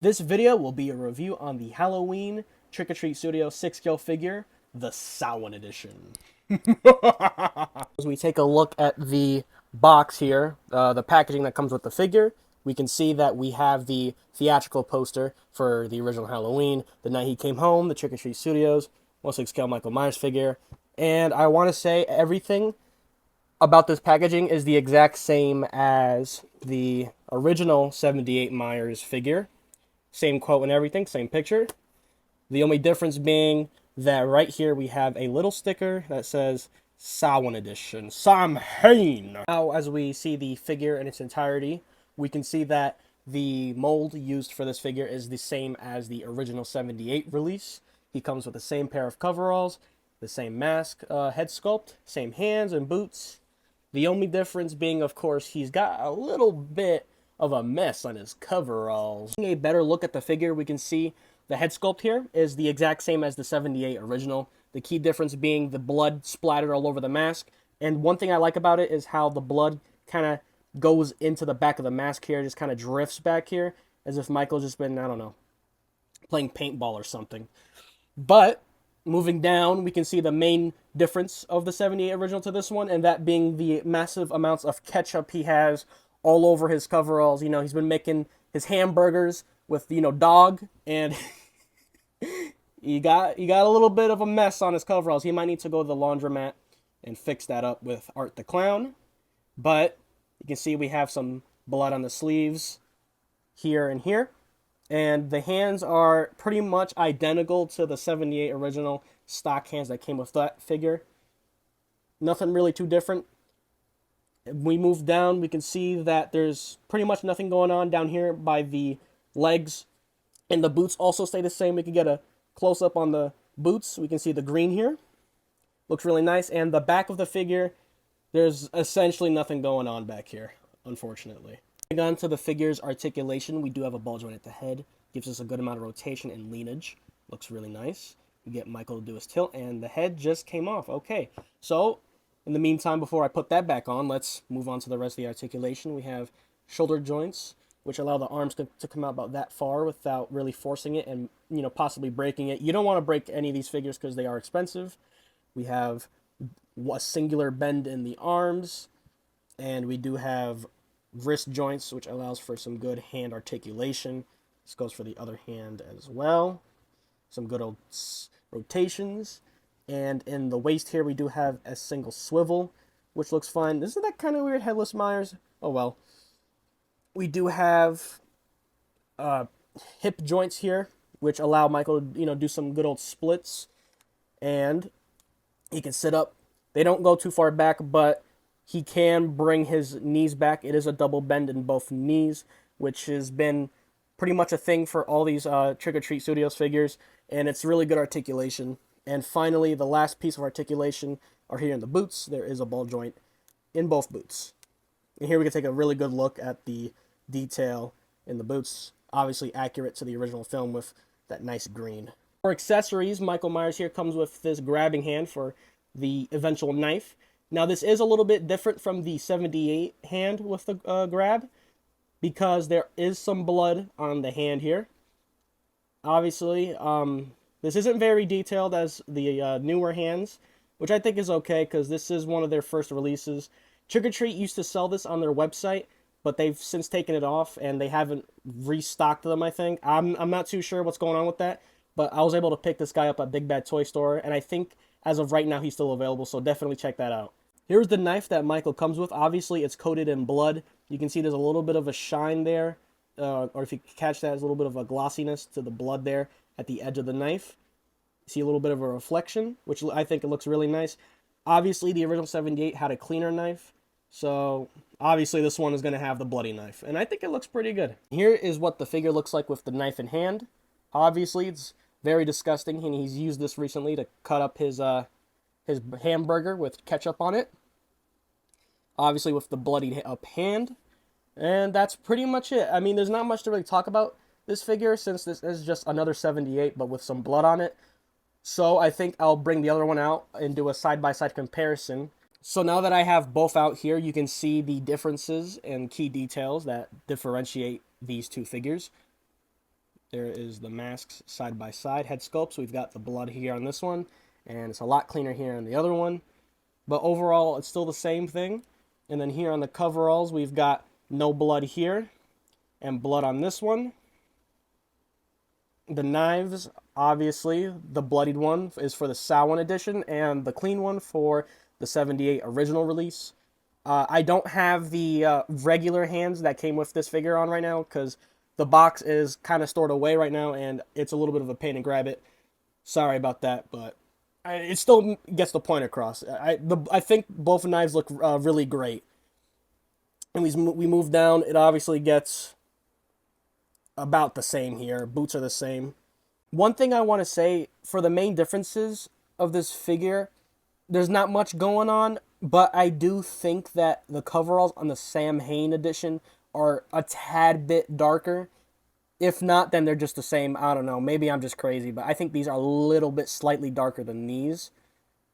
This video will be a review on the Halloween Trick or Treat Studio 6-scale figure, the SAMHAIN Edition. As we take a look at the box here, the packaging that comes with the figure, we can see that we have the theatrical poster for the original Halloween, the night he came home, the Trick or Treat Studios, 1/6-scale Michael Myers figure, and I want to say everything about this packaging is the exact same as the original 78 Myers figure. Same quote and everything, same picture. The only difference being that right here we have a little sticker that says SAMHAIN Edition. SAMHAIN! Now, as we see the figure in its entirety, we can see that the mold used for this figure is the same as the original 78 release. He comes with the same pair of coveralls, the same mask, head sculpt, same hands and boots. The only difference being, of course, he's got a little bit of a mess on his coveralls. Taking a better look at the figure, we can see the head sculpt here is the exact same as the 78 original. The key difference being the blood splattered all over the mask. And one thing I like about it is how the blood kind of goes into the back of the mask here, just kind of drifts back here, as if Michael's just been, I don't know, playing paintball or something. But moving down, we can see the main difference of the 78 original to this one, and that being the massive amounts of ketchup he has all over his coveralls. You know, he's been making his hamburgers with, dog, and he got a little bit of a mess on his coveralls. He might need to go to the laundromat and fix that up with Art the Clown. But you can see we have some blood on the sleeves here and here. And the hands are pretty much identical to the 78 original stock hands that came with that figure. Nothing really too different. We move down, we can see that there's pretty much nothing going on down here by the legs. And the boots also stay the same. We can get a close-up on the boots. We can see the green here. Looks really nice. And the back of the figure, there's essentially nothing going on back here, unfortunately. Moving on to the figure's articulation, we do have a ball joint at the head. Gives us a good amount of rotation and leanage. Looks really nice. We get Michael to do his tilt, and the head just came off. Okay, so in the meantime, before I put that back on, let's move on to the rest of the articulation. We have shoulder joints, which allow the arms to come out about that far without really forcing it and, possibly breaking it. You don't want to break any of these figures because they are expensive. We have a singular bend in the arms, and we do have wrist joints, which allows for some good hand articulation. This goes for the other hand as well. Some good old rotations. And in the waist here, we do have a single swivel, which looks fine. Isn't that kind of weird, Headless Myers? Oh, well. We do have hip joints here, which allow Michael to, do some good old splits. And he can sit up. They don't go too far back, but he can bring his knees back. It is a double bend in both knees, which has been pretty much a thing for all these Trick or Treat Studios figures, and it's really good articulation. And finally, the last piece of articulation are here in the boots. There is a ball joint in both boots. And here we can take a really good look at the detail in the boots. Obviously accurate to the original film with that nice green. For accessories, Michael Myers here comes with this grabbing hand for the eventual knife. Now, this is a little bit different from the 78 hand with the grab, because there is some blood on the hand here. Obviously, this isn't very detailed as the newer hands, which I think is okay because this is one of their first releases. Trick or Treat used to sell this on their website, but they've since taken it off and they haven't restocked them, I think. I'm not too sure what's going on with that, but I was able to pick this guy up at Big Bad Toy Store, and I think as of right now he's still available, so definitely check that out. Here's the knife that Michael comes with. Obviously, it's coated in blood. You can see there's a little bit of a shine there, or if you catch that, there's a little bit of a glossiness to the blood there at the edge of the knife. See a little bit of a reflection, which I think it looks really nice. Obviously, the original 78 had a cleaner knife, so obviously this one is going to have the bloody knife, and I think it looks pretty good. Here is what the figure looks like with the knife in hand. Obviously, it's very disgusting, and he's used this recently to cut up his hamburger with ketchup on it. Obviously with the bloodied up hand. And that's pretty much it. I mean, there's not much to really talk about this figure since this is just another 78 but with some blood on it. So I think I'll bring the other one out and do a side-by-side comparison. So now that I have both out here, you can see the differences and key details that differentiate these two figures. There is the masks side by side, head sculpts. We've got the blood here on this one, and it's a lot cleaner here on the other one. But overall, it's still the same thing. And then here on the coveralls, we've got no blood here, and blood on this one. The knives, obviously, the bloodied one is for the Samhain edition, and the clean one for the 78 original release. I don't have the regular hands that came with this figure on right now, because the box is kind of stored away right now, and it's a little bit of a pain to grab it. Sorry about that, but it still gets the point across. I think both knives look really great. And we move down, it obviously gets about the same here. Boots are the same. One thing I want to say, for the main differences of this figure, there's not much going on, but I do think that the coveralls on the Samhain edition are a tad bit darker. If not, then they're just the same. I don't know. Maybe I'm just crazy, but I think these are a little bit slightly darker than these.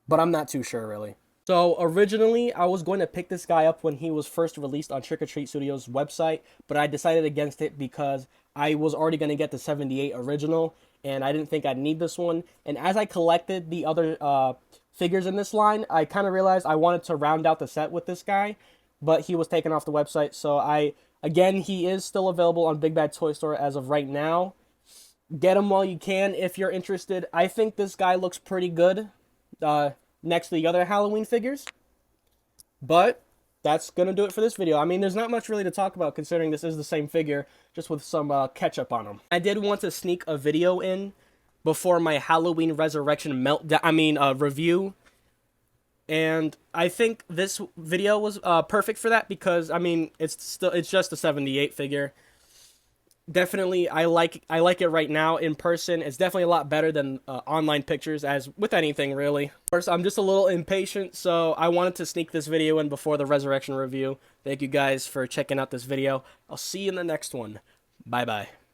But I'm not too sure, really. So, originally, I was going to pick this guy up when he was first released on Trick or Treat Studios' website, but I decided against it because I was already going to get the 78 original, and I didn't think I'd need this one. And as I collected the other figures in this line, I kind of realized I wanted to round out the set with this guy, but he was taken off the website, so again, he is still available on Big Bad Toy Store as of right now. Get him while you can if you're interested. I think this guy looks pretty good next to the other Halloween figures. But that's going to do it for this video. I mean, there's not much really to talk about considering this is the same figure, just with some ketchup on him. I did want to sneak a video in before my Halloween Resurrection review. And I think this video was perfect for that because, I mean, it's just a 78 figure. Definitely, I like it right now in person. It's definitely a lot better than online pictures, as with anything, really. Of course, I'm just a little impatient, so I wanted to sneak this video in before the Resurrection review. Thank you guys for checking out this video. I'll see you in the next one. Bye-bye.